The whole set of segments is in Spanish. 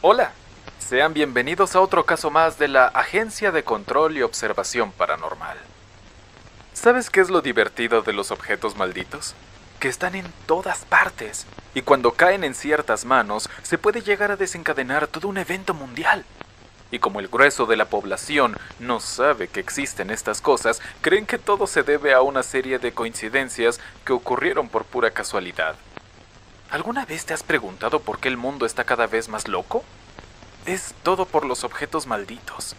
Hola, sean bienvenidos a otro caso más de la Agencia de Control y Observación Paranormal. ¿Sabes qué es lo divertido de los objetos malditos? Que están en todas partes, y cuando caen en ciertas manos, se puede llegar a desencadenar todo un evento mundial. Y como el grueso de la población no sabe que existen estas cosas, creen que todo se debe a una serie de coincidencias que ocurrieron por pura casualidad. ¿Alguna vez te has preguntado por qué el mundo está cada vez más loco? Es todo por los objetos malditos.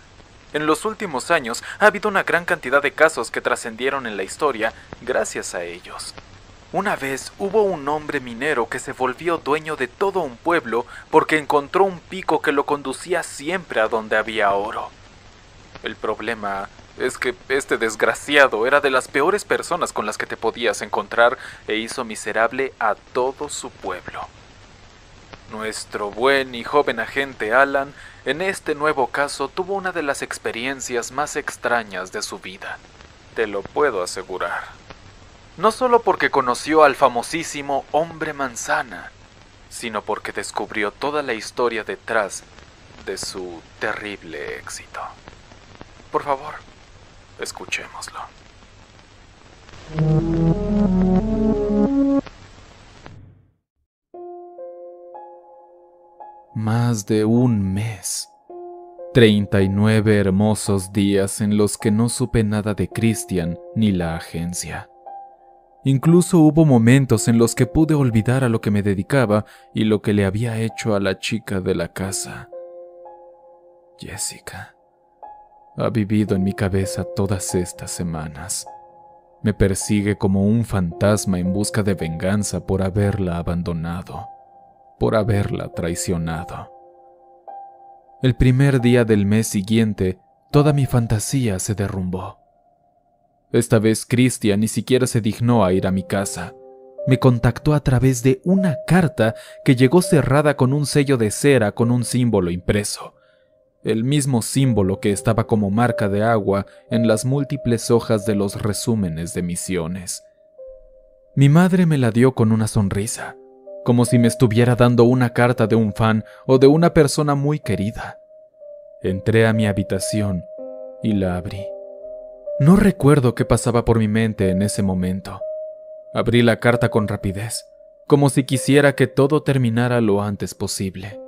En los últimos años ha habido una gran cantidad de casos que trascendieron en la historia gracias a ellos. Una vez hubo un hombre minero que se volvió dueño de todo un pueblo porque encontró un pico que lo conducía siempre a donde había oro. El problema es que este desgraciado era de las peores personas con las que te podías encontrar e hizo miserable a todo su pueblo. Nuestro buen y joven agente Alan, en este nuevo caso, tuvo una de las experiencias más extrañas de su vida. Te lo puedo asegurar. No solo porque conoció al famosísimo Hombre Manzana, sino porque descubrió toda la historia detrás de su terrible éxito. Por favor, escuchémoslo. Más de un mes. 39 hermosos días en los que no supe nada de Christian ni la agencia. Incluso hubo momentos en los que pude olvidar a lo que me dedicaba y lo que le había hecho a la chica de la casa. Jessica ha vivido en mi cabeza todas estas semanas. Me persigue como un fantasma en busca de venganza por haberla abandonado, por haberla traicionado. El primer día del mes siguiente, toda mi fantasía se derrumbó. Esta vez Christian ni siquiera se dignó a ir a mi casa. Me contactó a través de una carta que llegó cerrada con un sello de cera con un símbolo impreso. El mismo símbolo que estaba como marca de agua en las múltiples hojas de los resúmenes de misiones. Mi madre me la dio con una sonrisa, como si me estuviera dando una carta de un fan o de una persona muy querida. Entré a mi habitación y la abrí. No recuerdo qué pasaba por mi mente en ese momento. Abrí la carta con rapidez, como si quisiera que todo terminara lo antes posible.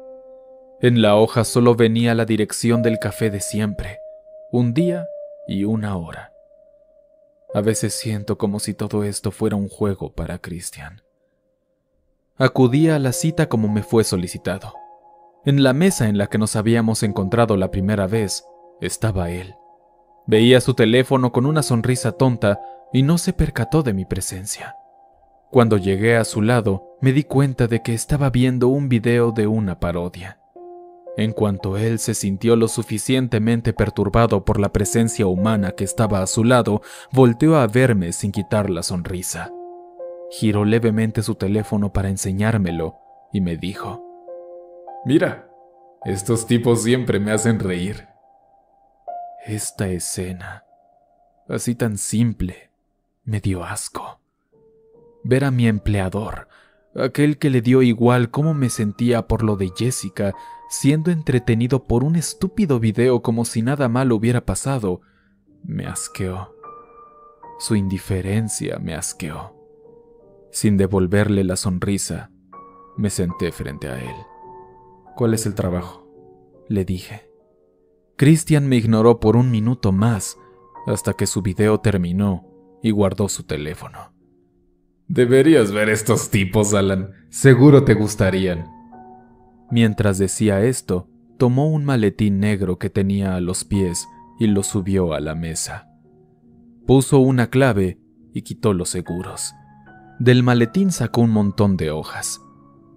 En la hoja solo venía la dirección del café de siempre, un día y una hora. A veces siento como si todo esto fuera un juego para Christian. Acudí a la cita como me fue solicitado. En la mesa en la que nos habíamos encontrado la primera vez, estaba él. Veía su teléfono con una sonrisa tonta y no se percató de mi presencia. Cuando llegué a su lado, me di cuenta de que estaba viendo un video de una parodia. En cuanto él se sintió lo suficientemente perturbado por la presencia humana que estaba a su lado, volteó a verme sin quitar la sonrisa. Giró levemente su teléfono para enseñármelo y me dijo: «Mira, estos tipos siempre me hacen reír». Esta escena, así tan simple, me dio asco. Ver a mi empleador, aquel que le dio igual cómo me sentía por lo de Jessica, siendo entretenido por un estúpido video como si nada malo hubiera pasado, me asqueó. Su indiferencia me asqueó. Sin devolverle la sonrisa, me senté frente a él. «¿Cuál es el trabajo?», le dije. Christian me ignoró por un minuto más, hasta que su video terminó y guardó su teléfono. «Deberías ver estos tipos, Alan. Seguro te gustarían». Mientras decía esto, tomó un maletín negro que tenía a los pies y lo subió a la mesa. Puso una clave y quitó los seguros. Del maletín sacó un montón de hojas.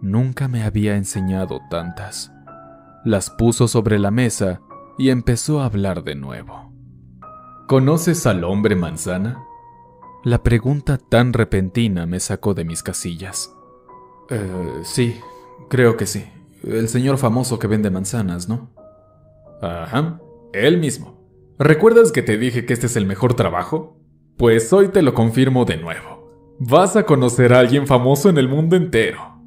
Nunca me había enseñado tantas. Las puso sobre la mesa y empezó a hablar de nuevo. «¿Conoces al Hombre Manzana?». La pregunta tan repentina me sacó de mis casillas. Sí, creo que sí. El señor famoso que vende manzanas, ¿no?». «Ajá, él mismo. ¿Recuerdas que te dije que este es el mejor trabajo? Pues hoy te lo confirmo de nuevo. Vas a conocer a alguien famoso en el mundo entero.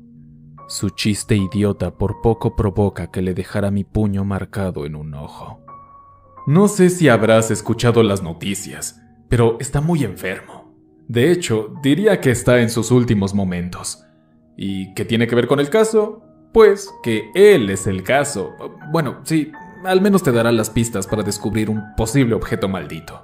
Su chiste idiota por poco provoca que le dejara mi puño marcado en un ojo. No sé si habrás escuchado las noticias, pero está muy enfermo. De hecho, diría que está en sus últimos momentos. ¿Y qué tiene que ver con el caso? Pues que él es el caso. Bueno, sí, al menos te dará las pistas para descubrir un posible objeto maldito.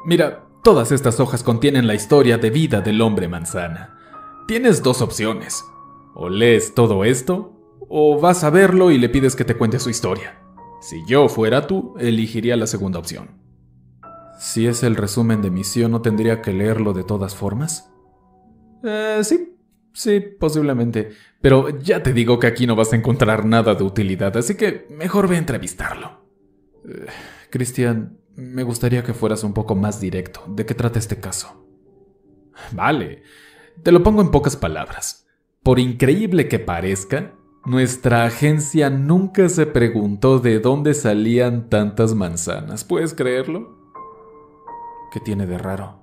Mira, todas estas hojas contienen la historia de vida del hombre manzana. Tienes dos opciones. O lees todo esto, o vas a verlo y le pides que te cuente su historia. Si yo fuera tú, elegiría la segunda opción. Si es el resumen de misión, ¿no tendría que leerlo de todas formas? Sí, posiblemente. Pero ya te digo que aquí no vas a encontrar nada de utilidad, así que mejor ve a entrevistarlo. Cristian, me gustaría que fueras un poco más directo. ¿De qué trata este caso? Vale, te lo pongo en pocas palabras. Por increíble que parezca, nuestra agencia nunca se preguntó de dónde salían tantas manzanas. ¿Puedes creerlo? ¿Qué tiene de raro?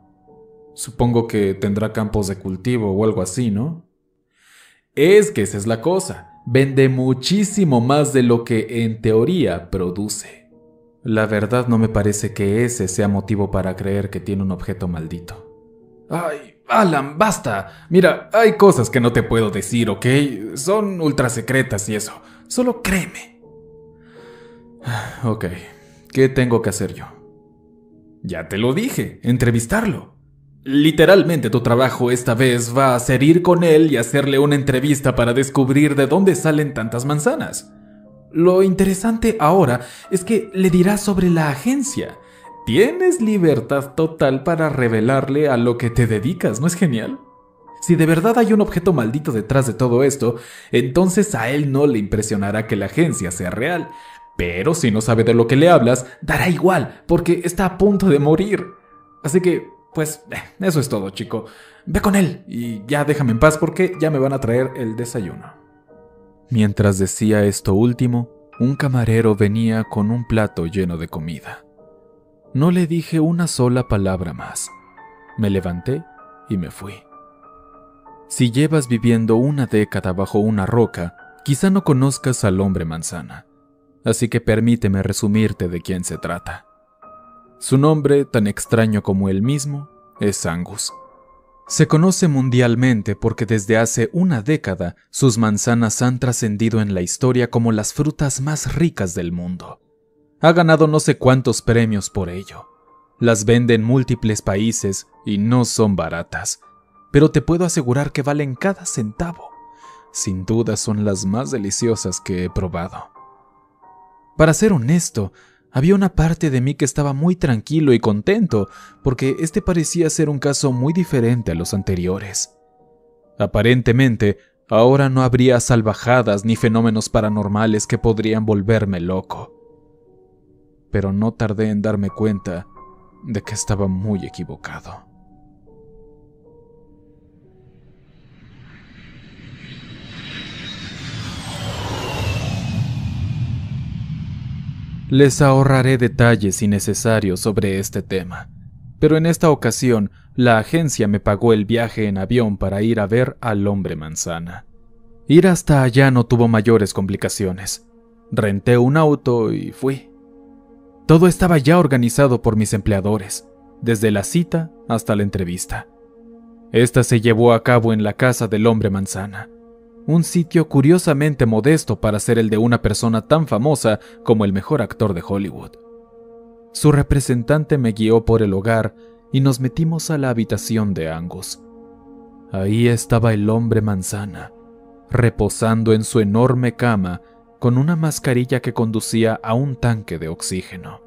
Supongo que tendrá campos de cultivo o algo así, ¿no? Es que esa es la cosa. Vende muchísimo más de lo que en teoría produce. La verdad no me parece que ese sea motivo para creer que tiene un objeto maldito. ¡Ay, Alan, basta! Mira, hay cosas que no te puedo decir, ¿ok? Son ultra secretas y eso. Solo créeme. Ok, ¿qué tengo que hacer yo? Ya te lo dije, entrevistarlo. Literalmente tu trabajo esta vez va a ser ir con él y hacerle una entrevista para descubrir de dónde salen tantas manzanas. Lo interesante ahora es que le dirás sobre la agencia. Tienes libertad total para revelarle a lo que te dedicas, ¿no es genial? Si de verdad hay un objeto maldito detrás de todo esto, entonces a él no le impresionará que la agencia sea real. Pero si no sabe de lo que le hablas, dará igual, porque está a punto de morir. Así que, pues, eso es todo, chico. Ve con él y ya déjame en paz porque ya me van a traer el desayuno. Mientras decía esto último, un camarero venía con un plato lleno de comida. No le dije una sola palabra más. Me levanté y me fui. Si llevas viviendo una década bajo una roca, quizá no conozcas al hombre manzana. Así que permíteme resumirte de quién se trata. Su nombre, tan extraño como él mismo, es Angus. Se conoce mundialmente porque desde hace una década sus manzanas han trascendido en la historia como las frutas más ricas del mundo. Ha ganado no sé cuántos premios por ello. Las vende en múltiples países y no son baratas, pero te puedo asegurar que valen cada centavo. Sin duda son las más deliciosas que he probado. Para ser honesto, había una parte de mí que estaba muy tranquilo y contento, porque este parecía ser un caso muy diferente a los anteriores. Aparentemente, ahora no habría salvajadas ni fenómenos paranormales que podrían volverme loco. Pero no tardé en darme cuenta de que estaba muy equivocado. Les ahorraré detalles innecesarios sobre este tema, pero en esta ocasión la agencia me pagó el viaje en avión para ir a ver al hombre manzana. Ir hasta allá no tuvo mayores complicaciones. Renté un auto y fui. Todo estaba ya organizado por mis empleadores, desde la cita hasta la entrevista. Esta se llevó a cabo en la casa del hombre manzana, un sitio curiosamente modesto para ser el de una persona tan famosa como el mejor actor de Hollywood. Su representante me guió por el hogar y nos metimos a la habitación de Angus. Ahí estaba el hombre manzana, reposando en su enorme cama con una mascarilla que conducía a un tanque de oxígeno.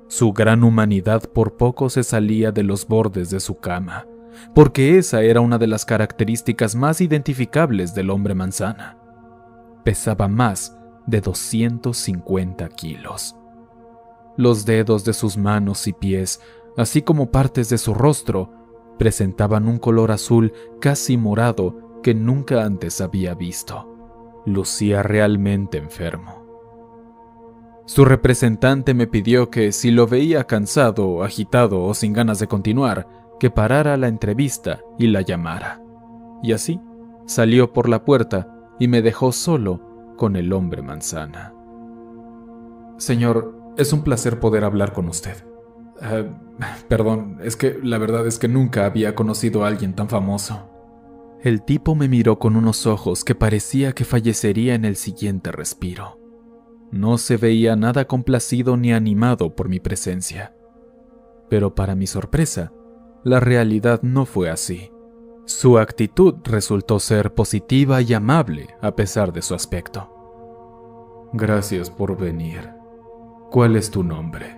Su gran humanidad por poco se salía de los bordes de su cama, porque esa era una de las características más identificables del hombre manzana. Pesaba más de 250 kilos. Los dedos de sus manos y pies, así como partes de su rostro, presentaban un color azul casi morado que nunca antes había visto. Lucía realmente enfermo. Su representante me pidió que si lo veía cansado, agitado o sin ganas de continuar, que parara la entrevista y la llamara. Y así salió por la puerta y me dejó solo con el hombre manzana. Señor, es un placer poder hablar con usted. Perdón, es que la verdad es que nunca había conocido a alguien tan famoso. El tipo me miró con unos ojos que parecía que fallecería en el siguiente respiro. No se veía nada complacido ni animado por mi presencia. Pero para mi sorpresa, la realidad no fue así. Su actitud resultó ser positiva y amable a pesar de su aspecto. Gracias por venir. ¿Cuál es tu nombre?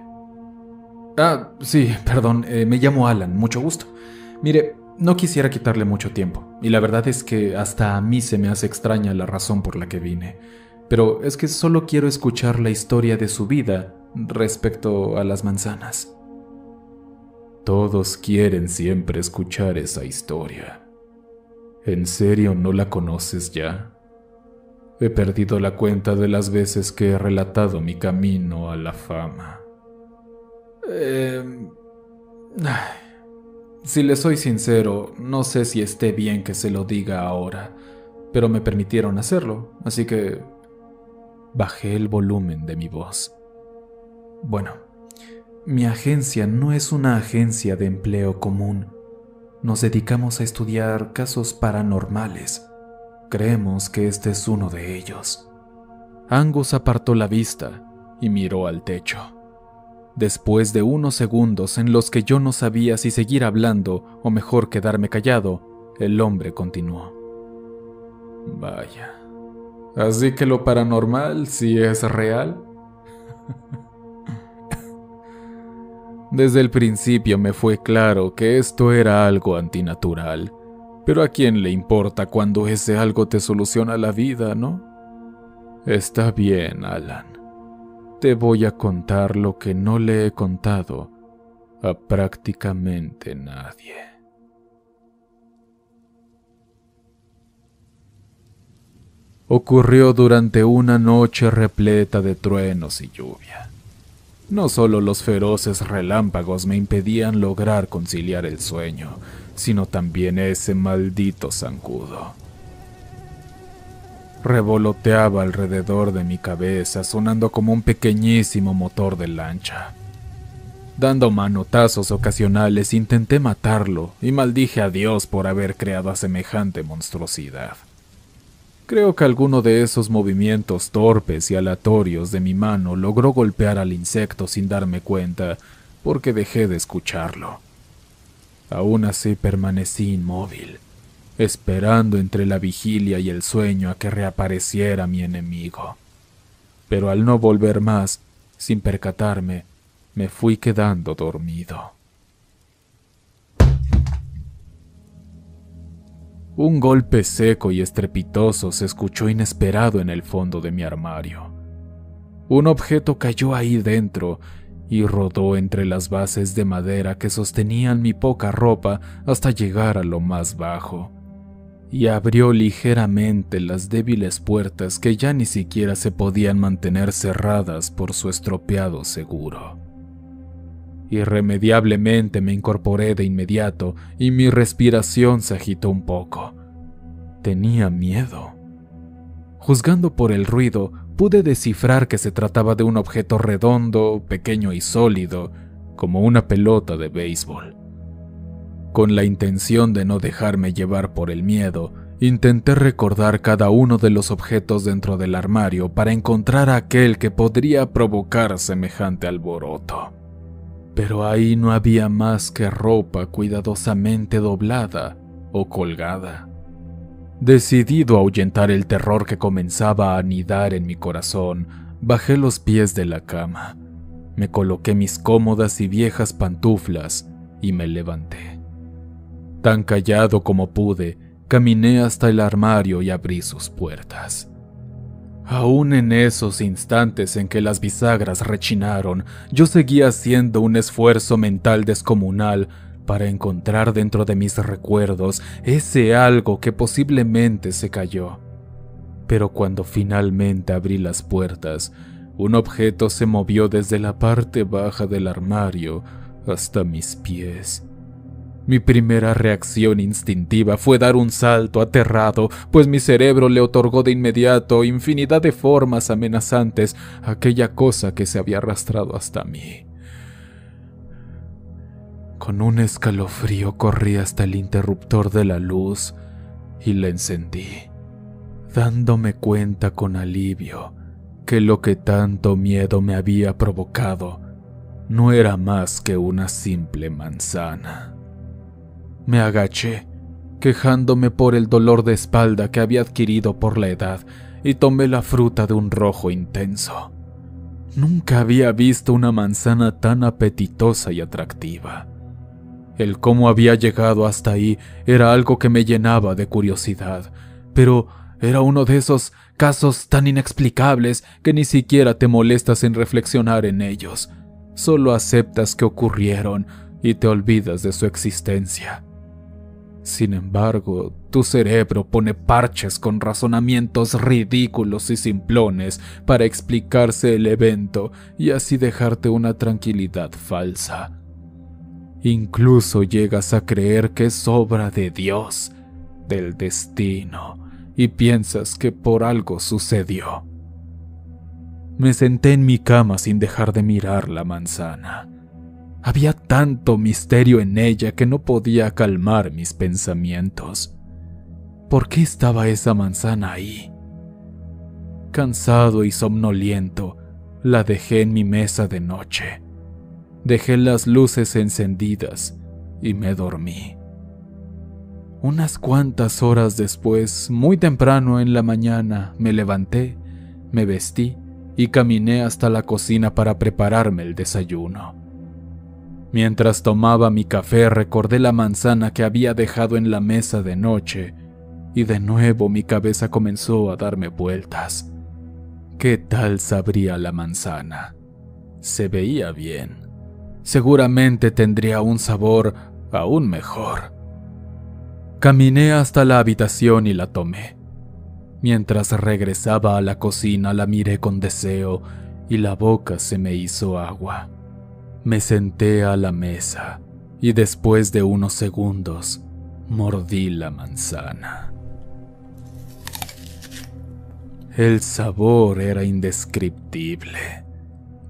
Sí, perdón, me llamo Alan, mucho gusto. Mire, no quisiera quitarle mucho tiempo, y la verdad es que hasta a mí se me hace extraña la razón por la que vine, pero es que solo quiero escuchar la historia de su vida respecto a las manzanas. Todos quieren siempre escuchar esa historia. ¿En serio no la conoces ya? He perdido la cuenta de las veces que he relatado mi camino a la fama. Si le soy sincero, no sé si esté bien que se lo diga ahora, pero me permitieron hacerlo, así que bajé el volumen de mi voz. Bueno, mi agencia no es una agencia de empleo común. Nos dedicamos a estudiar casos paranormales. Creemos que este es uno de ellos. Angus apartó la vista y miró al techo. Después de unos segundos en los que yo no sabía si seguir hablando o mejor quedarme callado, el hombre continuó. Vaya, ¿así que lo paranormal sí es real? Desde el principio me fue claro que esto era algo antinatural, pero ¿a quién le importa cuando ese algo te soluciona la vida, no? Está bien, Alan. Te voy a contar lo que no le he contado a prácticamente nadie. Ocurrió durante una noche repleta de truenos y lluvia. No solo los feroces relámpagos me impedían lograr conciliar el sueño, sino también ese maldito zancudo. Revoloteaba alrededor de mi cabeza, sonando como un pequeñísimo motor de lancha. Dando manotazos ocasionales intenté matarlo y maldije a Dios por haber creado a semejante monstruosidad. Creo que alguno de esos movimientos torpes y aleatorios de mi mano logró golpear al insecto sin darme cuenta, porque dejé de escucharlo. Aún así permanecí inmóvil, esperando entre la vigilia y el sueño a que reapareciera mi enemigo. Pero al no volver más, sin percatarme, me fui quedando dormido. Un golpe seco y estrepitoso se escuchó inesperado en el fondo de mi armario. Un objeto cayó ahí dentro y rodó entre las bases de madera que sostenían mi poca ropa hasta llegar a lo más bajo, y abrió ligeramente las débiles puertas que ya ni siquiera se podían mantener cerradas por su estropeado seguro. Irremediablemente me incorporé de inmediato y mi respiración se agitó un poco. Tenía miedo. Juzgando por el ruido, pude descifrar que se trataba de un objeto redondo, pequeño y sólido, como una pelota de béisbol. Con la intención de no dejarme llevar por el miedo, intenté recordar cada uno de los objetos dentro del armario para encontrar a aquel que podría provocar semejante alboroto. Pero ahí no había más que ropa cuidadosamente doblada o colgada. Decidido a ahuyentar el terror que comenzaba a anidar en mi corazón, bajé los pies de la cama, me coloqué mis cómodas y viejas pantuflas y me levanté. Tan callado como pude, caminé hasta el armario y abrí sus puertas. Aún en esos instantes en que las bisagras rechinaron, yo seguía haciendo un esfuerzo mental descomunal para encontrar dentro de mis recuerdos ese algo que posiblemente se cayó. Pero cuando finalmente abrí las puertas, un objeto se movió desde la parte baja del armario hasta mis pies. Mi primera reacción instintiva fue dar un salto aterrado, pues mi cerebro le otorgó de inmediato infinidad de formas amenazantes a aquella cosa que se había arrastrado hasta mí. Con un escalofrío corrí hasta el interruptor de la luz y la encendí, dándome cuenta con alivio que lo que tanto miedo me había provocado no era más que una simple manzana. Me agaché, quejándome por el dolor de espalda que había adquirido por la edad, y tomé la fruta de un rojo intenso. Nunca había visto una manzana tan apetitosa y atractiva. El cómo había llegado hasta ahí era algo que me llenaba de curiosidad, pero era uno de esos casos tan inexplicables que ni siquiera te molestas en reflexionar en ellos. Solo aceptas que ocurrieron y te olvidas de su existencia. Sin embargo, tu cerebro pone parches con razonamientos ridículos y simplones para explicarse el evento y así dejarte una tranquilidad falsa. Incluso llegas a creer que es obra de Dios, del destino, y piensas que por algo sucedió. Me senté en mi cama sin dejar de mirar la manzana. Había tanto misterio en ella que no podía calmar mis pensamientos. ¿Por qué estaba esa manzana ahí? Cansado y somnoliento, la dejé en mi mesa de noche. Dejé las luces encendidas y me dormí. Unas cuantas horas después, muy temprano en la mañana, me levanté, me vestí y caminé hasta la cocina para prepararme el desayuno. Mientras tomaba mi café recordé la manzana que había dejado en la mesa de noche y de nuevo mi cabeza comenzó a darme vueltas. ¿Qué tal sabría la manzana? Se veía bien. Seguramente tendría un sabor aún mejor. Caminé hasta la habitación y la tomé. Mientras regresaba a la cocina la miré con deseo y la boca se me hizo agua. Me senté a la mesa y después de unos segundos mordí la manzana. El sabor era indescriptible.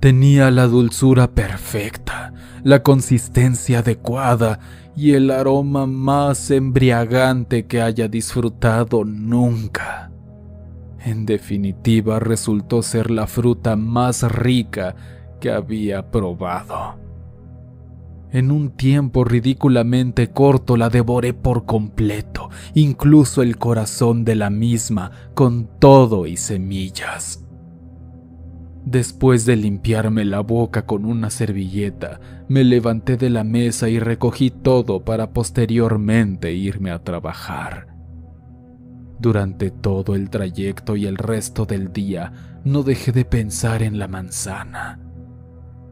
Tenía la dulzura perfecta, la consistencia adecuada y el aroma más embriagante que haya disfrutado nunca. En definitiva, resultó ser la fruta más rica que había probado. En un tiempo ridículamente corto la devoré por completo, incluso el corazón de la misma, con todo y semillas. Después de limpiarme la boca con una servilleta, me levanté de la mesa y recogí todo para posteriormente irme a trabajar. Durante todo el trayecto y el resto del día, no dejé de pensar en la manzana.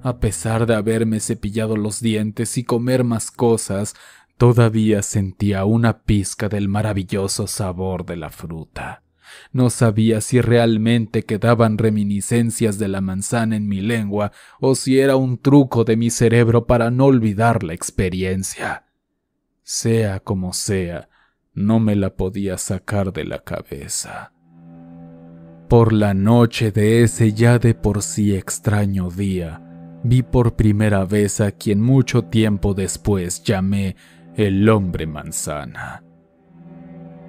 A pesar de haberme cepillado los dientes y comer más cosas, todavía sentía una pizca del maravilloso sabor de la fruta. No sabía si realmente quedaban reminiscencias de la manzana en mi lengua o si era un truco de mi cerebro para no olvidar la experiencia. Sea como sea, no me la podía sacar de la cabeza. Por la noche de ese ya de por sí extraño día, vi por primera vez a quien mucho tiempo después llamé el hombre manzana.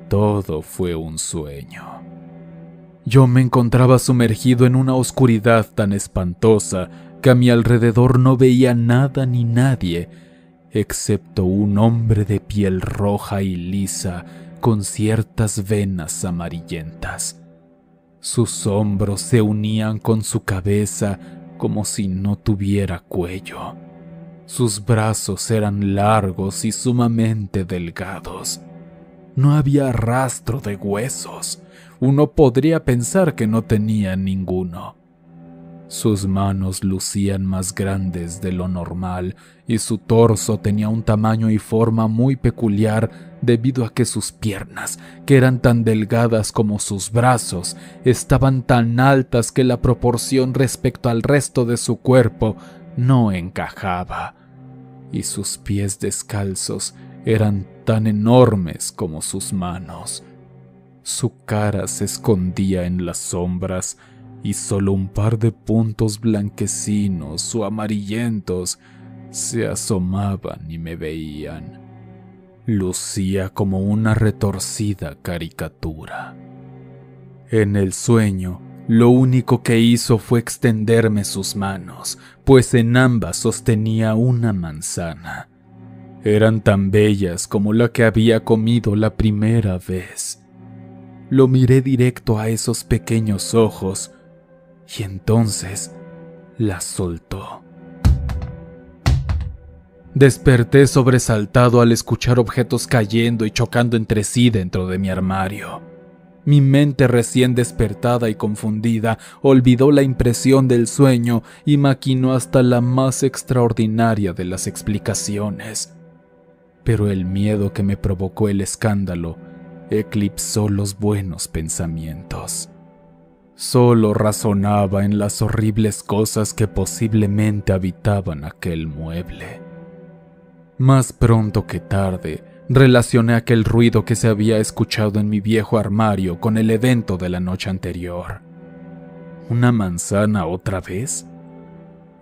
Todo fue un sueño. Yo me encontraba sumergido en una oscuridad tan espantosa que a mi alrededor no veía nada ni nadie, excepto un hombre de piel roja y lisa con ciertas venas amarillentas. Sus hombros se unían con su cabeza como si no tuviera cuello. Sus brazos eran largos y sumamente delgados. No había rastro de huesos. Uno podría pensar que no tenía ninguno. Sus manos lucían más grandes de lo normal y su torso tenía un tamaño y forma muy peculiar debido a que sus piernas, que eran tan delgadas como sus brazos, estaban tan altas que la proporción respecto al resto de su cuerpo no encajaba, y sus pies descalzos eran tan enormes como sus manos. Su cara se escondía en las sombras y solo un par de puntos blanquecinos o amarillentos se asomaban y me veían. Lucía como una retorcida caricatura. En el sueño, lo único que hizo fue extenderme sus manos, pues en ambas sostenía una manzana. Eran tan bellas como la que había comido la primera vez. Lo miré directo a esos pequeños ojos y entonces las soltó. Desperté sobresaltado al escuchar objetos cayendo y chocando entre sí dentro de mi armario. Mi mente recién despertada y confundida olvidó la impresión del sueño y maquinó hasta la más extraordinaria de las explicaciones. Pero el miedo que me provocó el escándalo eclipsó los buenos pensamientos. Solo razonaba en las horribles cosas que posiblemente habitaban aquel mueble. Más pronto que tarde, relacioné aquel ruido que se había escuchado en mi viejo armario con el evento de la noche anterior. ¿Una manzana otra vez?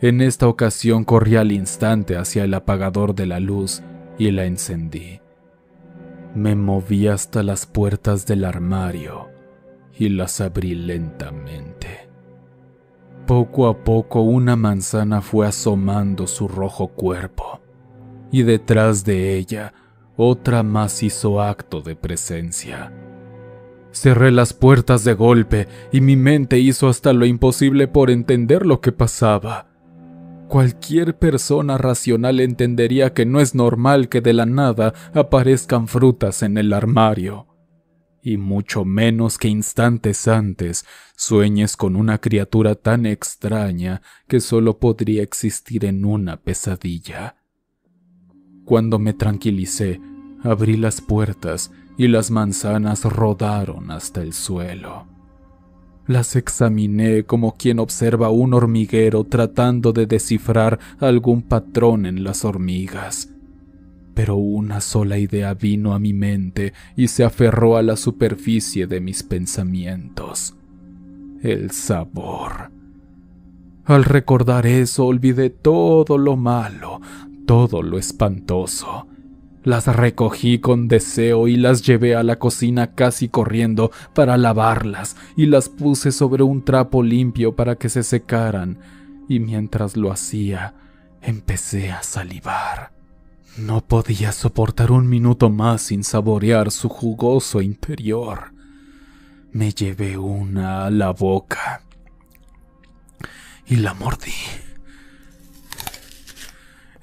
En esta ocasión corrí al instante hacia el apagador de la luz y la encendí. Me moví hasta las puertas del armario y las abrí lentamente. Poco a poco una manzana fue asomando su rojo cuerpo, y detrás de ella otra más hizo acto de presencia. Cerré las puertas de golpe y mi mente hizo hasta lo imposible por entender lo que pasaba. Cualquier persona racional entendería que no es normal que de la nada aparezcan frutas en el armario, y mucho menos que instantes antes sueñes con una criatura tan extraña que solo podría existir en una pesadilla. Cuando me tranquilicé, abrí las puertas y las manzanas rodaron hasta el suelo. Las examiné como quien observa un hormiguero tratando de descifrar algún patrón en las hormigas. Pero una sola idea vino a mi mente y se aferró a la superficie de mis pensamientos: el sabor. Al recordar eso, olvidé todo lo malo, todo lo espantoso. Las recogí con deseo y las llevé a la cocina casi corriendo para lavarlas y las puse sobre un trapo limpio para que se secaran, y mientras lo hacía, empecé a salivar. No podía soportar un minuto más sin saborear su jugoso interior. Me llevé una a la boca y la mordí.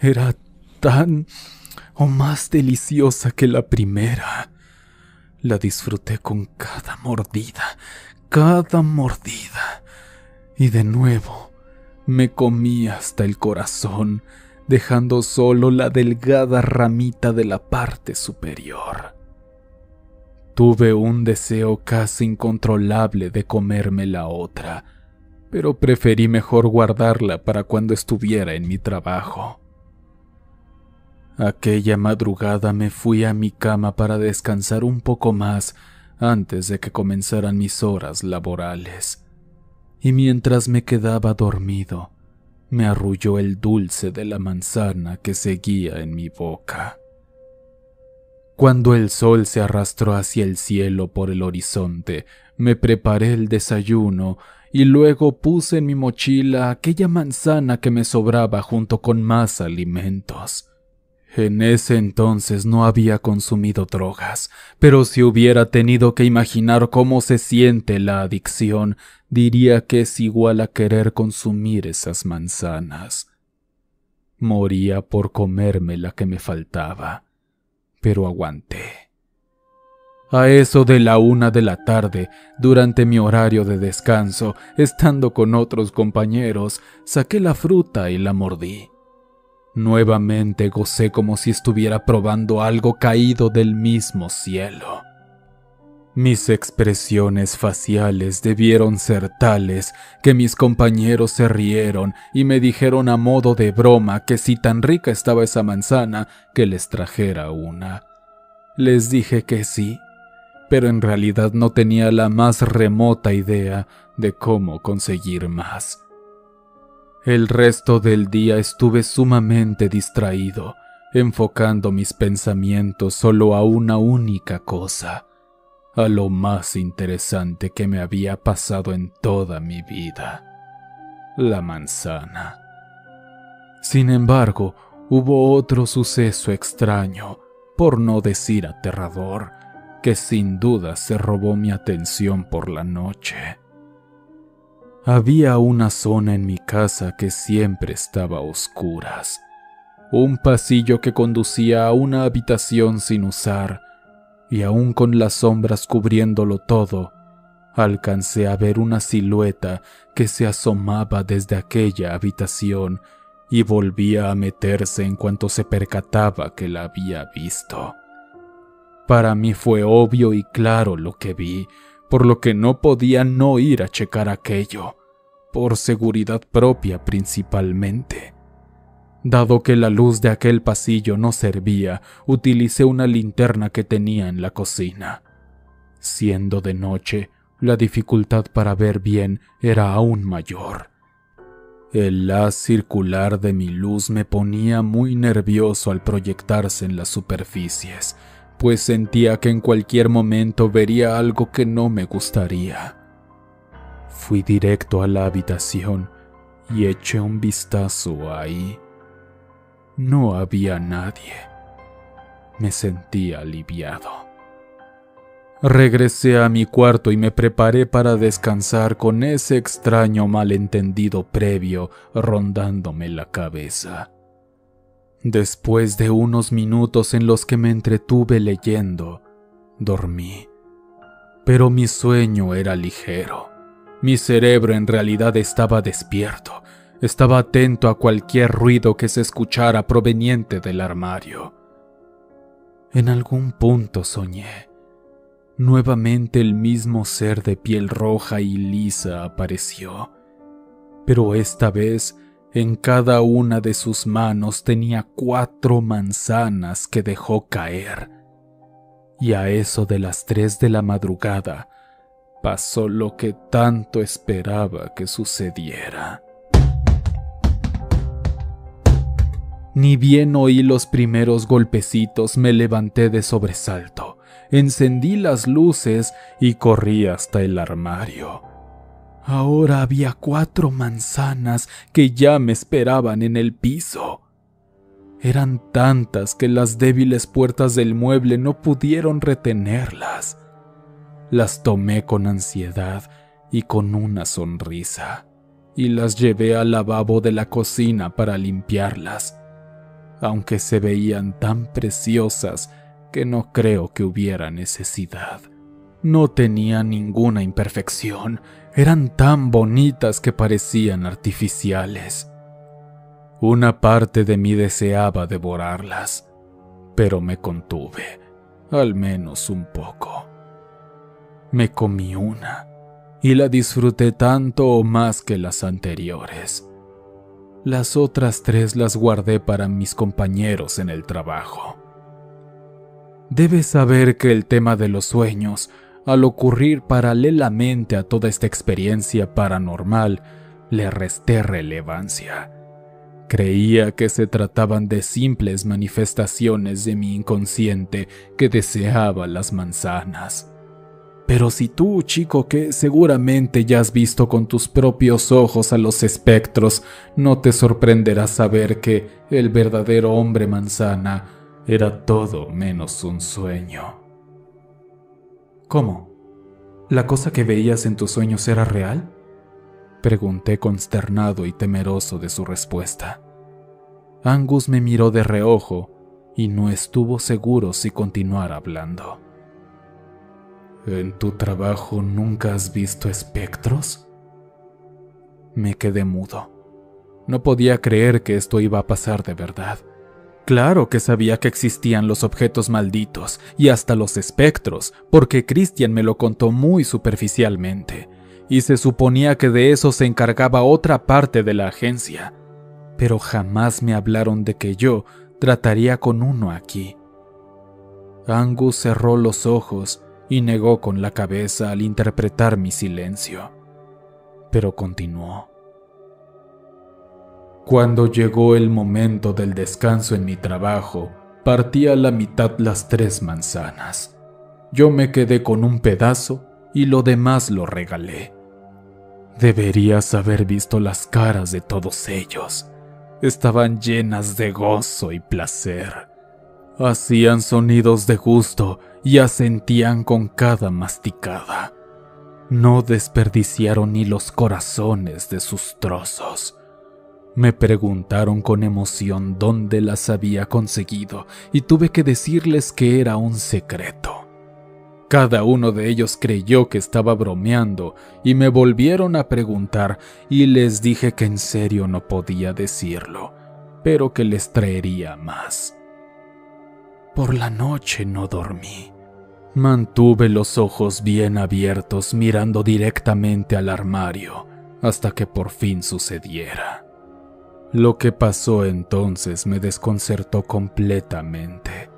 Era tan o más deliciosa que la primera. La disfruté con cada mordida, y de nuevo me comí hasta el corazón, dejando solo la delgada ramita de la parte superior. Tuve un deseo casi incontrolable de comerme la otra, pero preferí mejor guardarla para cuando estuviera en mi trabajo. Aquella madrugada me fui a mi cama para descansar un poco más antes de que comenzaran mis horas laborales, y mientras me quedaba dormido, me arrulló el dulce de la manzana que seguía en mi boca. Cuando el sol se arrastró hacia el cielo por el horizonte, me preparé el desayuno y luego puse en mi mochila aquella manzana que me sobraba junto con más alimentos. En ese entonces no había consumido drogas, pero si hubiera tenido que imaginar cómo se siente la adicción, diría que es igual a querer consumir esas manzanas. Moría por comerme la que me faltaba, pero aguanté. A eso de la 1 de la tarde, durante mi horario de descanso, estando con otros compañeros, saqué la fruta y la mordí. Nuevamente gocé como si estuviera probando algo caído del mismo cielo. Mis expresiones faciales debieron ser tales que mis compañeros se rieron y me dijeron a modo de broma que si tan rica estaba esa manzana, que les trajera una. Les dije que sí, pero en realidad no tenía la más remota idea de cómo conseguir más. El resto del día estuve sumamente distraído, enfocando mis pensamientos solo a una única cosa, a lo más interesante que me había pasado en toda mi vida: la manzana. Sin embargo, hubo otro suceso extraño, por no decir aterrador, que sin duda se robó mi atención por la noche. Había una zona en mi casa que siempre estaba a oscuras, un pasillo que conducía a una habitación sin usar, y aún con las sombras cubriéndolo todo, alcancé a ver una silueta que se asomaba desde aquella habitación y volvía a meterse en cuanto se percataba que la había visto. Para mí fue obvio y claro lo que vi, por lo que no podía no ir a checar aquello, por seguridad propia principalmente. Dado que la luz de aquel pasillo no servía, utilicé una linterna que tenía en la cocina. Siendo de noche, la dificultad para ver bien era aún mayor. El haz circular de mi luz me ponía muy nervioso al proyectarse en las superficies, pues sentía que en cualquier momento vería algo que no me gustaría. Fui directo a la habitación y eché un vistazo ahí. No había nadie. Me sentía aliviado. Regresé a mi cuarto y me preparé para descansar con ese extraño malentendido previo rondándome la cabeza. Después de unos minutos en los que me entretuve leyendo, dormí. Pero mi sueño era ligero. Mi cerebro en realidad estaba despierto. Estaba atento a cualquier ruido que se escuchara proveniente del armario. En algún punto soñé. Nuevamente el mismo ser de piel roja y lisa apareció, pero esta vez en cada una de sus manos tenía 4 manzanas que dejó caer. Y a eso de las 3 de la madrugada pasó lo que tanto esperaba que sucediera. Ni bien oí los primeros golpecitos, me levanté de sobresalto, encendí las luces y corrí hasta el armario. Ahora había 4 manzanas que ya me esperaban en el piso. Eran tantas que las débiles puertas del mueble no pudieron retenerlas. Las tomé con ansiedad y con una sonrisa, y las llevé al lavabo de la cocina para limpiarlas, aunque se veían tan preciosas que no creo que hubiera necesidad. No tenían ninguna imperfección, eran tan bonitas que parecían artificiales. Una parte de mí deseaba devorarlas, pero me contuve, al menos un poco. Me comí una, y la disfruté tanto o más que las anteriores. Las otras 3 las guardé para mis compañeros en el trabajo. Debes saber que el tema de los sueños, al ocurrir paralelamente a toda esta experiencia paranormal, le resté relevancia. Creía que se trataban de simples manifestaciones de mi inconsciente que deseaba las manzanas. Pero si tú, chico, que seguramente ya has visto con tus propios ojos a los espectros, no te sorprenderá saber que el verdadero hombre manzana era todo menos un sueño. ¿Cómo? ¿La cosa que veías en tus sueños era real? Pregunté consternado y temeroso de su respuesta. Angus me miró de reojo y no estuvo seguro si continuar hablando. ¿En tu trabajo nunca has visto espectros? Me quedé mudo. No podía creer que esto iba a pasar de verdad. Claro que sabía que existían los objetos malditos y hasta los espectros, porque Christian me lo contó muy superficialmente, y se suponía que de eso se encargaba otra parte de la agencia, pero jamás me hablaron de que yo trataría con uno aquí. Angus cerró los ojos y negó con la cabeza al interpretar mi silencio, pero continuó. Cuando llegó el momento del descanso en mi trabajo, partí a la mitad las 3 manzanas. Yo me quedé con un pedazo y lo demás lo regalé. Deberías haber visto las caras de todos ellos. Estaban llenas de gozo y placer. Hacían sonidos de gusto y asentían con cada masticada. No desperdiciaron ni los corazones de sus trozos. Me preguntaron con emoción dónde las había conseguido y tuve que decirles que era un secreto. Cada uno de ellos creyó que estaba bromeando y me volvieron a preguntar y les dije que en serio no podía decirlo, pero que les traería más. Por la noche no dormí. Mantuve los ojos bien abiertos mirando directamente al armario hasta que por fin sucediera. Lo que pasó entonces me desconcertó completamente.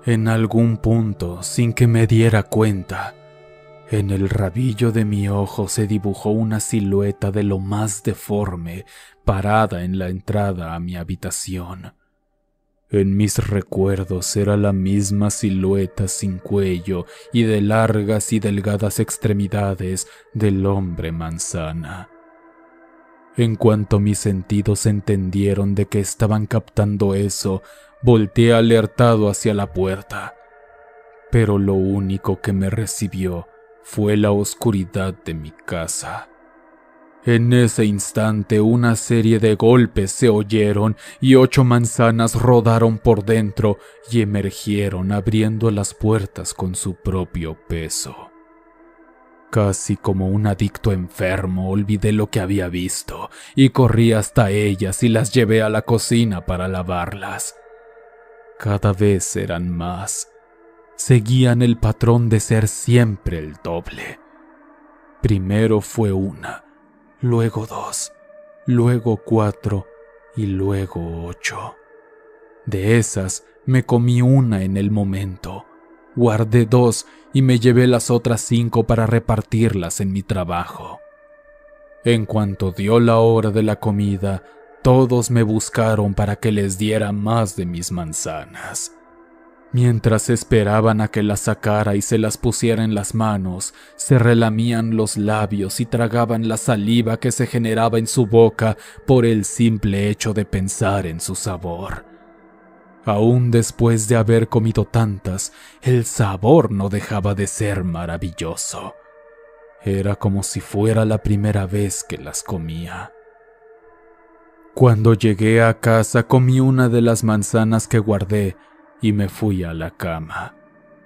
En algún punto, sin que me diera cuenta, en el rabillo de mi ojo se dibujó una silueta de lo más deforme parada en la entrada a mi habitación. En mis recuerdos era la misma silueta sin cuello y de largas y delgadas extremidades del hombre manzana. En cuanto mis sentidos entendieron de que estaban captando eso, volteé alertado hacia la puerta. Pero lo único que me recibió fue la oscuridad de mi casa. En ese instante una serie de golpes se oyeron y 8 manzanas rodaron por dentro y emergieron abriendo las puertas con su propio peso. Casi como un adicto enfermo olvidé lo que había visto y corrí hasta ellas y las llevé a la cocina para lavarlas. Cada vez eran más. Seguían el patrón de ser siempre el doble. Primero fue 1, luego 2, luego 4 y luego 8. De esas me comí 1 en el momento. Guardé 2 y me llevé las otras 5 para repartirlas en mi trabajo. En cuanto dio la hora de la comida, todos me buscaron para que les diera más de mis manzanas. Mientras esperaban a que las sacara y se las pusiera en las manos, se relamían los labios y tragaban la saliva que se generaba en su boca por el simple hecho de pensar en su sabor. Aún después de haber comido tantas, el sabor no dejaba de ser maravilloso. Era como si fuera la primera vez que las comía. Cuando llegué a casa comí 1 de las manzanas que guardé y me fui a la cama,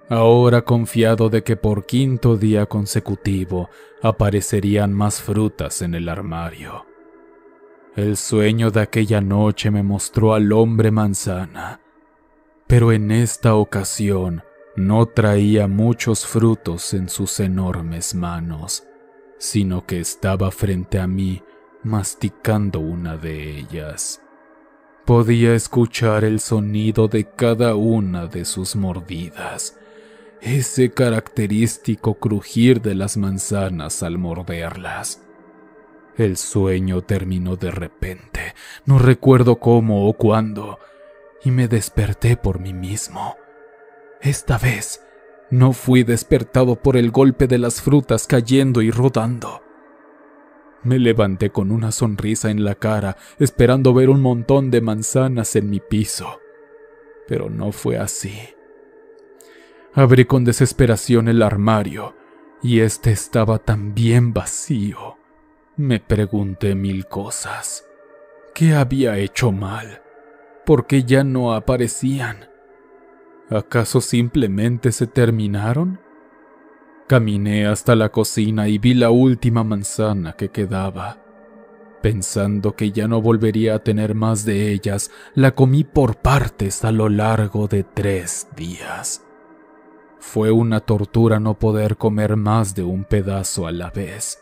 ahora confiado de que por 5º día consecutivo aparecerían más frutas en el armario. El sueño de aquella noche me mostró al hombre manzana, pero en esta ocasión no traía muchos frutos en sus enormes manos, sino que estaba frente a mí masticando 1 de ellas. Podía escuchar el sonido de cada una de sus mordidas, ese característico crujir de las manzanas al morderlas. El sueño terminó de repente, no recuerdo cómo o cuándo, y me desperté por mí mismo. Esta vez no fui despertado por el golpe de las frutas cayendo y rodando. Me levanté con una sonrisa en la cara, esperando ver un montón de manzanas en mi piso. Pero no fue así. Abrí con desesperación el armario, y este estaba también vacío. Me pregunté 1000 cosas. ¿Qué había hecho mal? ¿Por qué ya no aparecían? ¿Acaso simplemente se terminaron? Caminé hasta la cocina y vi la última manzana que quedaba. Pensando que ya no volvería a tener más de ellas, la comí por partes a lo largo de 3 días. Fue una tortura no poder comer más de un pedazo a la vez.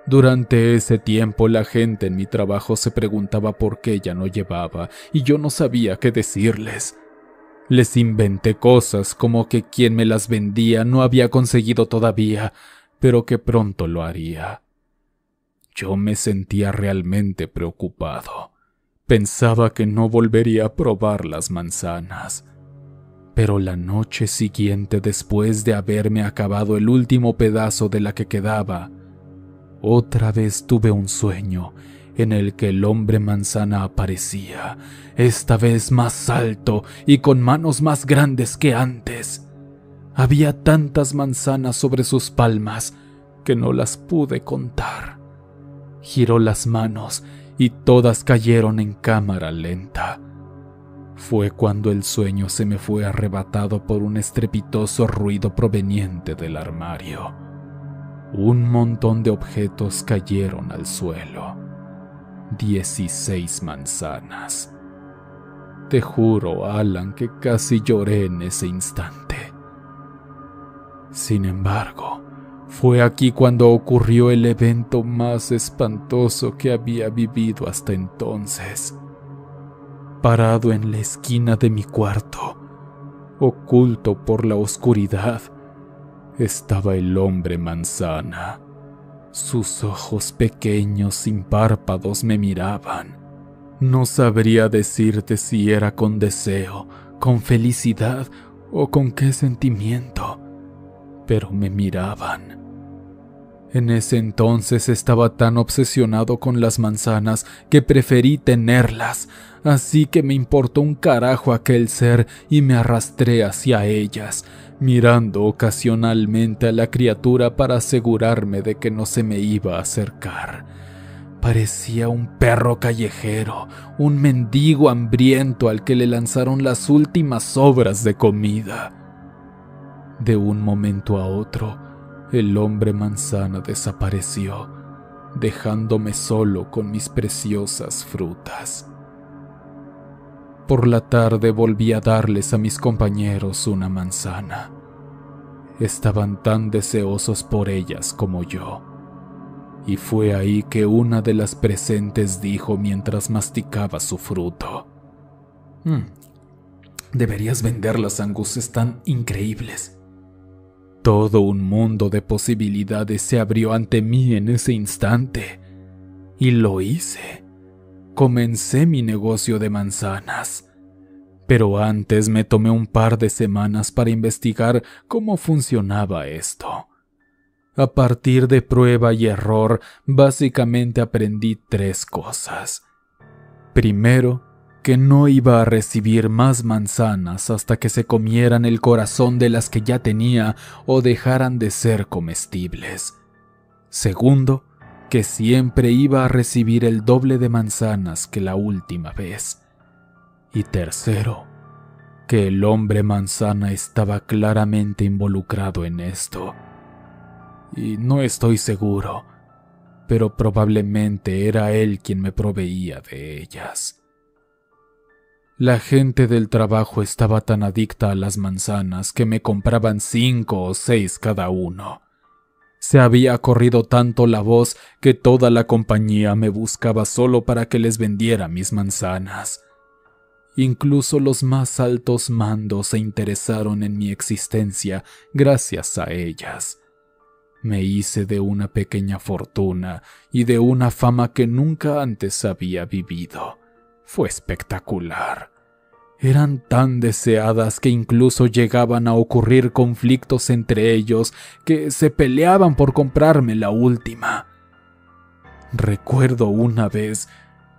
Durante ese tiempo la gente en mi trabajo se preguntaba por qué ya no llevaba y yo no sabía qué decirles. Les inventé cosas como que quien me las vendía no había conseguido todavía, pero que pronto lo haría. Yo me sentía realmente preocupado. Pensaba que no volvería a probar las manzanas. Pero la noche siguiente, después de haberme acabado el último pedazo de la que quedaba, otra vez tuve un sueño en el que el hombre manzana aparecía, esta vez más alto y con manos más grandes que antes. Había tantas manzanas sobre sus palmas que no las pude contar. Giró las manos y todas cayeron en cámara lenta. Fue cuando el sueño se me fue arrebatado por un estrepitoso ruido proveniente del armario. Un montón de objetos cayeron al suelo. 16 manzanas. Te juro, Alan, que casi lloré en ese instante. Sin embargo, fue aquí cuando ocurrió el evento más espantoso que había vivido hasta entonces. Parado en la esquina de mi cuarto, oculto por la oscuridad, estaba el hombre manzana. Sus ojos pequeños sin párpados me miraban. No sabría decirte si era con deseo, con felicidad o con qué sentimiento, pero me miraban. En ese entonces estaba tan obsesionado con las manzanas que preferí tenerlas, así que me importó un carajo aquel ser y me arrastré hacia ellas, mirando ocasionalmente a la criatura para asegurarme de que no se me iba a acercar. Parecía un perro callejero, un mendigo hambriento al que le lanzaron las últimas sobras de comida. De un momento a otro, el hombre manzana desapareció, dejándome solo con mis preciosas frutas. Por la tarde volví a darles a mis compañeros una manzana. Estaban tan deseosos por ellas como yo. Y fue ahí que una de las presentes dijo mientras masticaba su fruto: Deberías venderlas, Angus, están increíbles. Todo un mundo de posibilidades se abrió ante mí en ese instante. Y lo hice. Comencé mi negocio de manzanas. Pero antes me tomé un par de semanas para investigar cómo funcionaba esto. A partir de prueba y error, básicamente aprendí 3 cosas. Primero, que no iba a recibir más manzanas hasta que se comieran el corazón de las que ya tenía o dejaran de ser comestibles. Segundo, que siempre iba a recibir el doble de manzanas que la última vez. Y tercero, que el hombre manzana estaba claramente involucrado en esto. Y no estoy seguro, pero probablemente era él quien me proveía de ellas. La gente del trabajo estaba tan adicta a las manzanas que me compraban 5 o 6 cada uno. Se había corrido tanto la voz que toda la compañía me buscaba solo para que les vendiera mis manzanas. Incluso los más altos mandos se interesaron en mi existencia gracias a ellas. Me hice de una pequeña fortuna y de una fama que nunca antes había vivido. Fue espectacular. Eran tan deseadas que incluso llegaban a ocurrir conflictos entre ellos que se peleaban por comprarme la última. Recuerdo una vez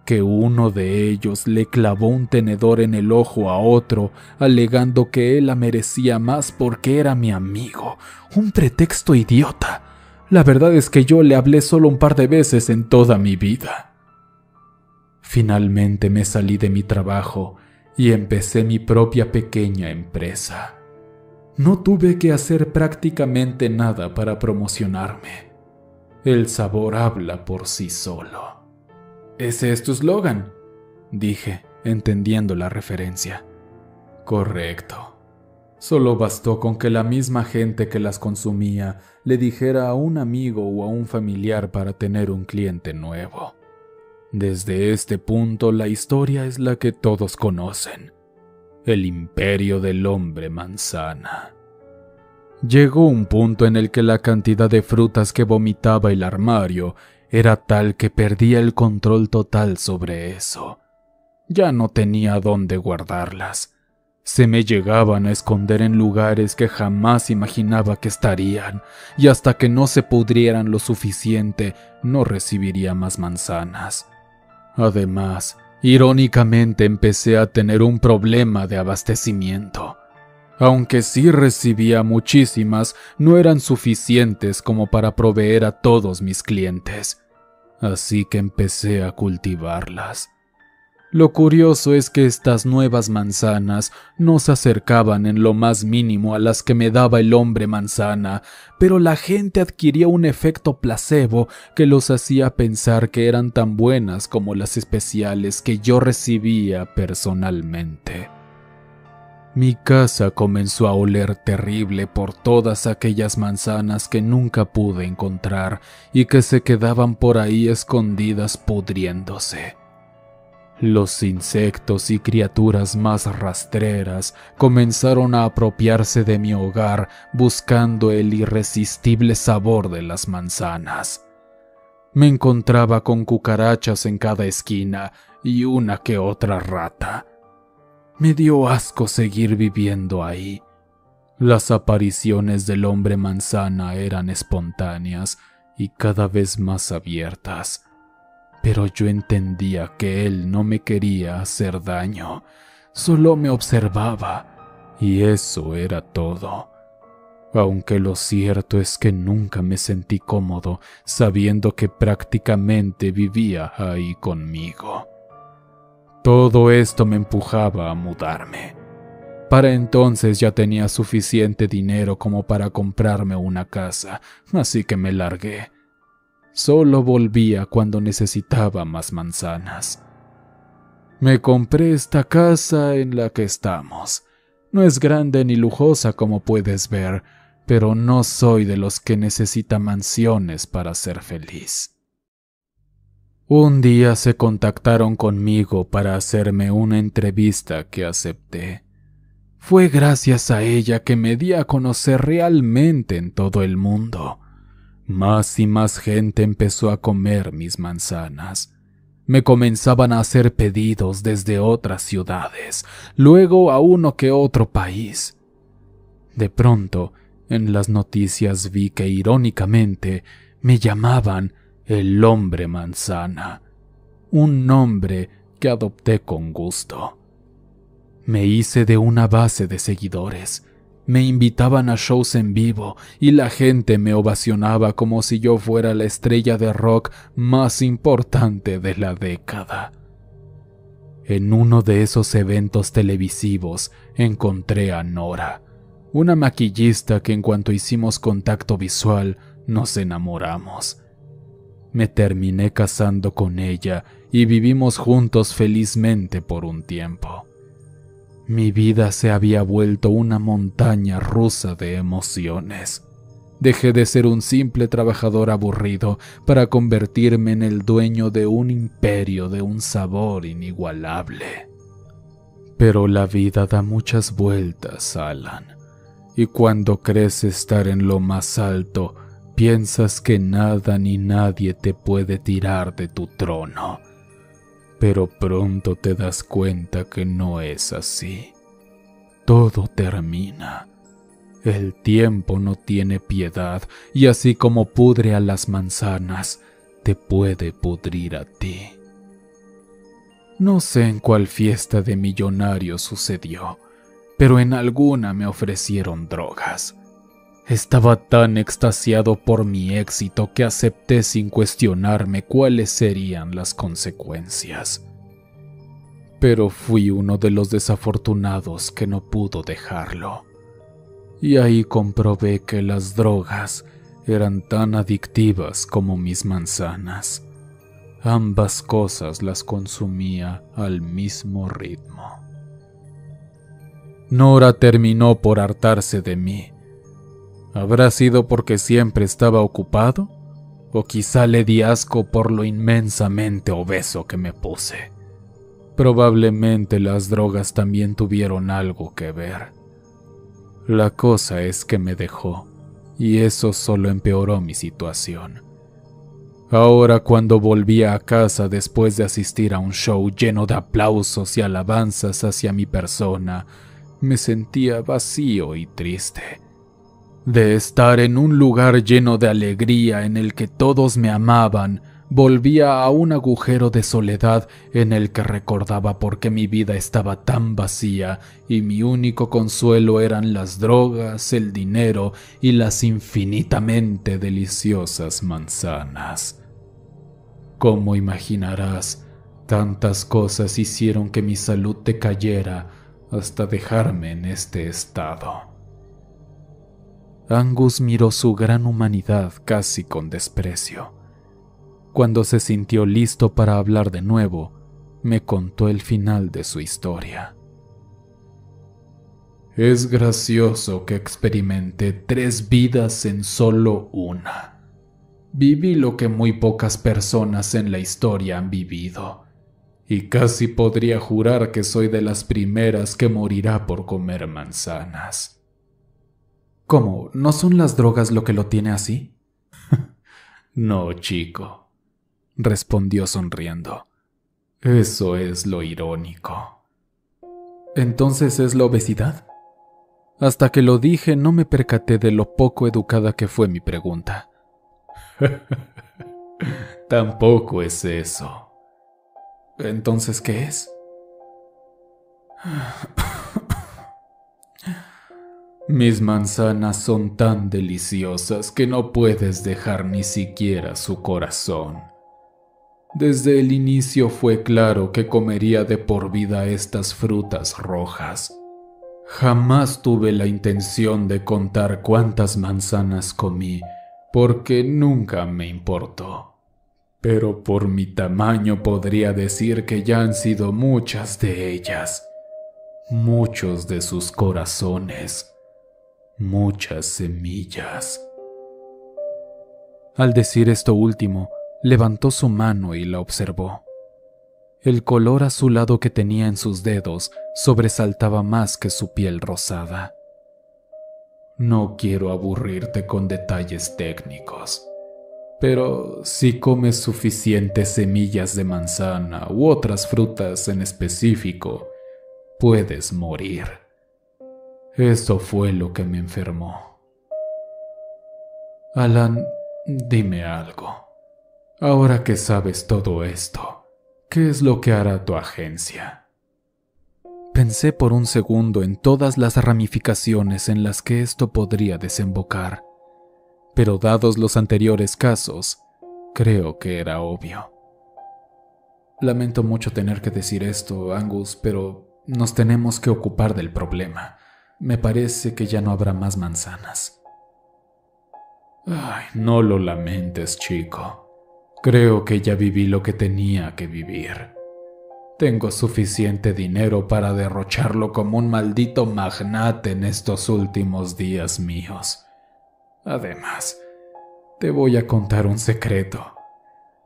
que uno de ellos le clavó un tenedor en el ojo a otro, alegando que él la merecía más porque era mi amigo. Un pretexto idiota. La verdad es que yo le hablé solo un par de veces en toda mi vida. Finalmente me salí de mi trabajo y empecé mi propia pequeña empresa. No tuve que hacer prácticamente nada para promocionarme. El sabor habla por sí solo. ¿Ese es tu eslogan?, dije, entendiendo la referencia. Correcto. Solo bastó con que la misma gente que las consumía le dijera a un amigo o a un familiar para tener un cliente nuevo. Desde este punto la historia es la que todos conocen: el imperio del hombre manzana. Llegó un punto en el que la cantidad de frutas que vomitaba el armario era tal que perdía el control total sobre eso. Ya no tenía dónde guardarlas. Se me llegaban a esconder en lugares que jamás imaginaba que estarían, y hasta que no se pudrieran lo suficiente, no recibiría más manzanas. Además, irónicamente empecé a tener un problema de abastecimiento. Aunque sí recibía muchísimas, no eran suficientes como para proveer a todos mis clientes. Así que empecé a cultivarlas. Lo curioso es que estas nuevas manzanas no se acercaban en lo más mínimo a las que me daba el hombre manzana, pero la gente adquiría un efecto placebo que los hacía pensar que eran tan buenas como las especiales que yo recibía personalmente. Mi casa comenzó a oler terrible por todas aquellas manzanas que nunca pude encontrar y que se quedaban por ahí escondidas pudriéndose. Los insectos y criaturas más rastreras comenzaron a apropiarse de mi hogar buscando el irresistible sabor de las manzanas. Me encontraba con cucarachas en cada esquina y una que otra rata. Me dio asco seguir viviendo ahí. Las apariciones del hombre manzana eran espontáneas y cada vez más abiertas. Pero yo entendía que él no me quería hacer daño, solo me observaba, y eso era todo. Aunque lo cierto es que nunca me sentí cómodo sabiendo que prácticamente vivía ahí conmigo. Todo esto me empujaba a mudarme. Para entonces ya tenía suficiente dinero como para comprarme una casa, así que me largué. Solo volvía cuando necesitaba más manzanas. Me compré esta casa en la que estamos. No es grande ni lujosa como puedes ver, pero no soy de los que necesita mansiones para ser feliz. Un día se contactaron conmigo para hacerme una entrevista que acepté. Fue gracias a ella que me di a conocer realmente en todo el mundo. Más y más gente empezó a comer mis manzanas. Me comenzaban a hacer pedidos desde otras ciudades, luego a uno que otro país. De pronto, en las noticias vi que irónicamente me llamaban el hombre manzana, un nombre que adopté con gusto. Me hice de una base de seguidores. Me invitaban a shows en vivo y la gente me ovacionaba como si yo fuera la estrella de rock más importante de la década. En uno de esos eventos televisivos encontré a Nora, una maquillista que en cuanto hicimos contacto visual nos enamoramos. Me terminé casando con ella y vivimos juntos felizmente por un tiempo. Mi vida se había vuelto una montaña rusa de emociones. Dejé de ser un simple trabajador aburrido para convertirme en el dueño de un imperio de un sabor inigualable. Pero la vida da muchas vueltas, Alan, y cuando crees estar en lo más alto, piensas que nada ni nadie te puede tirar de tu trono. Pero pronto te das cuenta que no es así. Todo termina. El tiempo no tiene piedad y así como pudre a las manzanas, te puede pudrir a ti. No sé en cuál fiesta de millonarios sucedió, pero en alguna me ofrecieron drogas. Estaba tan extasiado por mi éxito que acepté sin cuestionarme cuáles serían las consecuencias. Pero fui uno de los desafortunados que no pudo dejarlo. Y ahí comprobé que las drogas eran tan adictivas como mis manzanas. Ambas cosas las consumía al mismo ritmo. Nora terminó por hartarse de mí. ¿Habrá sido porque siempre estaba ocupado? ¿O quizá le di asco por lo inmensamente obeso que me puse? Probablemente las drogas también tuvieron algo que ver. La cosa es que me dejó, y eso solo empeoró mi situación. Ahora, cuando volvía a casa después de asistir a un show lleno de aplausos y alabanzas hacia mi persona, me sentía vacío y triste. De estar en un lugar lleno de alegría en el que todos me amaban, volvía a un agujero de soledad en el que recordaba por qué mi vida estaba tan vacía y mi único consuelo eran las drogas, el dinero y las infinitamente deliciosas manzanas. Como imaginarás, tantas cosas hicieron que mi salud decayera hasta dejarme en este estado. Angus miró su gran humanidad casi con desprecio. Cuando se sintió listo para hablar de nuevo, me contó el final de su historia. Es gracioso que experimenté 3 vidas en solo una. Viví lo que muy pocas personas en la historia han vivido, y casi podría jurar que soy de las primeras que morirá por comer manzanas. ¿Cómo? ¿No son las drogas lo que lo tiene así? No, chico, respondió sonriendo. Eso es lo irónico. ¿Entonces es la obesidad? Hasta que lo dije no me percaté de lo poco educada que fue mi pregunta. Tampoco es eso. ¿Entonces qué es? Mis manzanas son tan deliciosas que no puedes dejar ni siquiera su corazón. Desde el inicio fue claro que comería de por vida estas frutas rojas. Jamás tuve la intención de contar cuántas manzanas comí, porque nunca me importó. Pero por mi tamaño podría decir que ya han sido muchas de ellas, muchos de sus corazones, muchas semillas. Al decir esto último, levantó su mano y la observó. El color azulado que tenía en sus dedos sobresaltaba más que su piel rosada. No quiero aburrirte con detalles técnicos, pero si comes suficientes semillas de manzana u otras frutas en específico, puedes morir. Eso fue lo que me enfermó. Alan, dime algo. Ahora que sabes todo esto, ¿qué es lo que hará tu agencia? Pensé por un segundo en todas las ramificaciones en las que esto podría desembocar, pero dados los anteriores casos, creo que era obvio. Lamento mucho tener que decir esto, Angus, pero nos tenemos que ocupar del problema. Me parece que ya no habrá más manzanas. Ay, no lo lamentes, chico. Creo que ya viví lo que tenía que vivir. Tengo suficiente dinero para derrocharlo como un maldito magnate en estos últimos días míos. Además, te voy a contar un secreto.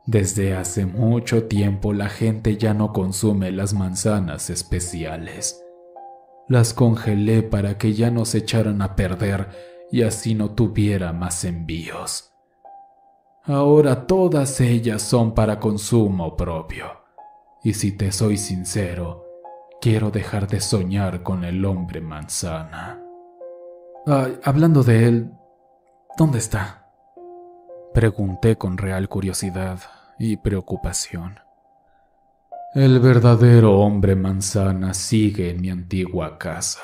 Desde hace mucho tiempo la gente ya no consume las manzanas especiales. Las congelé para que ya no se echaran a perder y así no tuviera más envíos. Ahora todas ellas son para consumo propio. Y si te soy sincero, quiero dejar de soñar con el hombre manzana. Hablando de él, ¿dónde está? Pregunté con real curiosidad y preocupación. El verdadero hombre manzana sigue en mi antigua casa.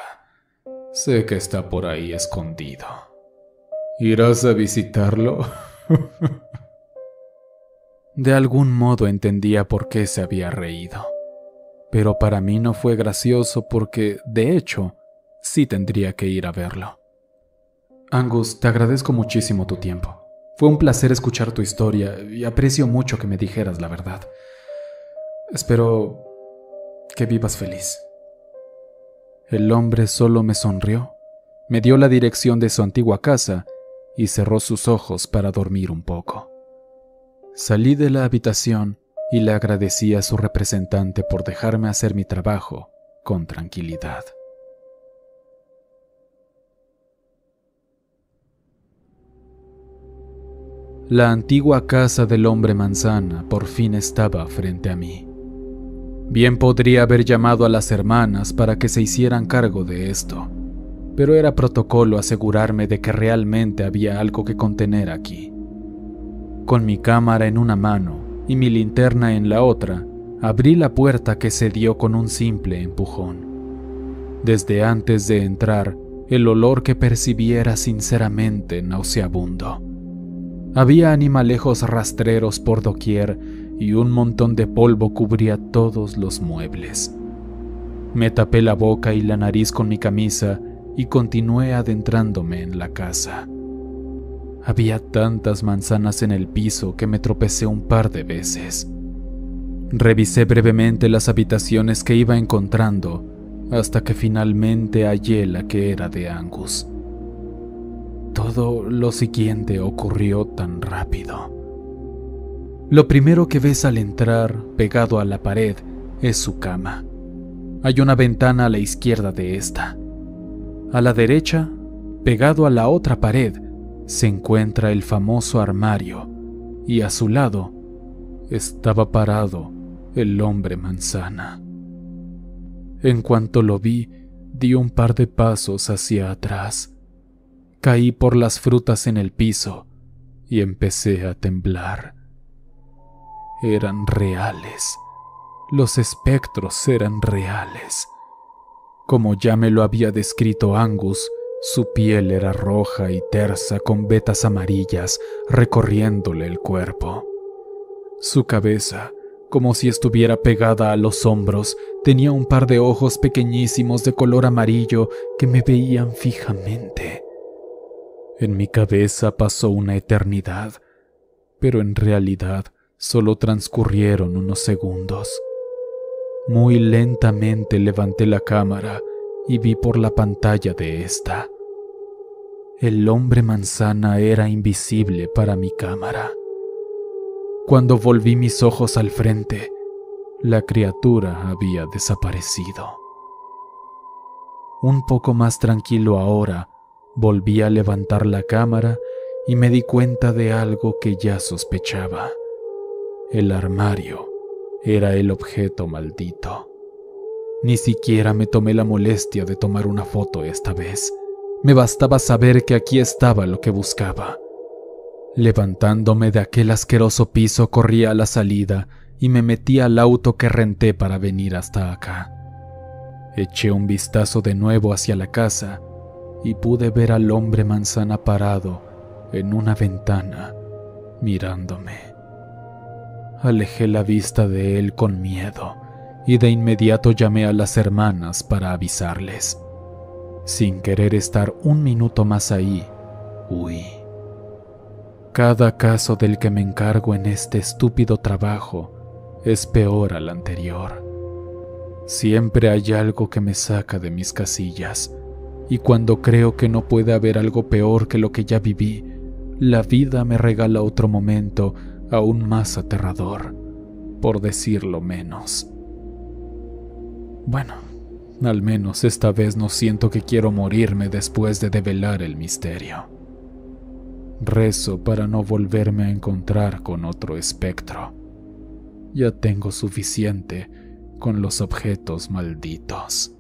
Sé que está por ahí escondido. ¿Irás a visitarlo? De algún modo entendía por qué se había reído, pero para mí no fue gracioso porque, de hecho, sí tendría que ir a verlo. Angus, te agradezco muchísimo tu tiempo. Fue un placer escuchar tu historia y aprecio mucho que me dijeras la verdad. Espero que vivas feliz. El hombre solo me sonrió, me dio la dirección de su antigua casa y cerró sus ojos para dormir un poco. Salí de la habitación y le agradecí a su representante por dejarme hacer mi trabajo con tranquilidad. La antigua casa del hombre manzana por fin estaba frente a mí. Bien podría haber llamado a las hermanas para que se hicieran cargo de esto, pero era protocolo asegurarme de que realmente había algo que contener aquí. Con mi cámara en una mano y mi linterna en la otra, abrí la puerta que se dio con un simple empujón. Desde antes de entrar, el olor que percibí era sinceramente nauseabundo. Había animalejos rastreros por doquier y un montón de polvo cubría todos los muebles. Me tapé la boca y la nariz con mi camisa y continué adentrándome en la casa. Había tantas manzanas en el piso que me tropecé un par de veces. Revisé brevemente las habitaciones que iba encontrando hasta que finalmente hallé la que era de Angus. Todo lo siguiente ocurrió tan rápido. Lo primero que ves al entrar, pegado a la pared, es su cama. Hay una ventana a la izquierda de esta. A la derecha, pegado a la otra pared, se encuentra el famoso armario, y a su lado estaba parado el hombre manzana. En cuanto lo vi, di un par de pasos hacia atrás. Caí por las frutas en el piso y empecé a temblar. Eran reales. Los espectros eran reales. Como ya me lo había descrito Angus, su piel era roja y tersa con vetas amarillas recorriéndole el cuerpo. Su cabeza, como si estuviera pegada a los hombros, tenía un par de ojos pequeñísimos de color amarillo que me veían fijamente. En mi cabeza pasó una eternidad, pero en realidad solo transcurrieron unos segundos. Muy lentamente levanté la cámara y vi por la pantalla de esta. El hombre manzana era invisible para mi cámara. Cuando volví mis ojos al frente, la criatura había desaparecido. Un poco más tranquilo ahora, volví a levantar la cámara y me di cuenta de algo que ya sospechaba. El armario era el objeto maldito. Ni siquiera me tomé la molestia de tomar una foto esta vez. Me bastaba saber que aquí estaba lo que buscaba. Levantándome de aquel asqueroso piso, corrí a la salida y me metí al auto que renté para venir hasta acá. Eché un vistazo de nuevo hacia la casa y pude ver al hombre manzana parado en una ventana, mirándome. Alejé la vista de él con miedo y de inmediato llamé a las hermanas para avisarles. Sin querer estar un minuto más ahí, huí. Cada caso del que me encargo en este estúpido trabajo es peor al anterior. Siempre hay algo que me saca de mis casillas, y cuando creo que no puede haber algo peor que lo que ya viví, la vida me regala otro momento aún más aterrador, por decirlo menos. Bueno, al menos esta vez no siento que quiero morirme después de develar el misterio. Rezo para no volverme a encontrar con otro espectro. Ya tengo suficiente con los objetos malditos.